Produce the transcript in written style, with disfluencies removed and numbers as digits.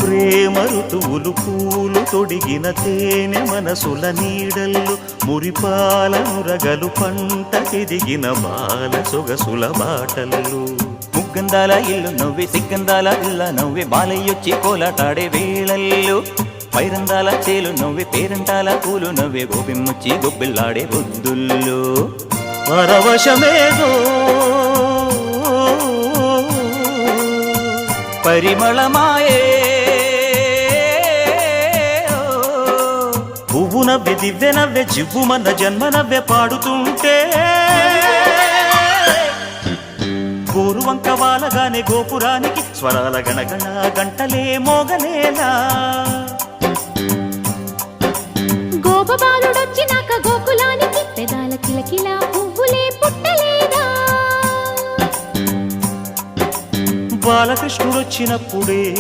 ప్రేమ ఋతువులు పూలు తొడిగిన తేనె మనసుల నీడల్లు మురిపాల నురగలు పంటకెదిగిన బాల సొగసుల బాటల్లు ముగ్గందాల ఇల్లు నవ్వే సిగ్గందాల ఇల్ల నవ్వే బాలయ్యొచ్చి కోలాటాడే వేళల్లో పైరందాల చేలు నవ్వే పేరంటాల పూలు నవ్వే గోపిమ్ముచ్చి గొబ్బిల్లాడే బొద్దుల్లో పరవశమేదో పరిమళమాయే పువ్వు నవ్వె దివ్వె నవ్వె జివ్వుమన్న జన్మ నవ్వె పాడుతుంటే గోరువంక వాలగానే గోపురానికి స్వరాల గణగణ గంటలే మోగనేలా గోపబాలుడొచ్చినాక గోకులానికి పెదాల కిలకిలా పువ్వులే పుట్టలేదా బాలకృష్ణుడొచ్చినప్పుడే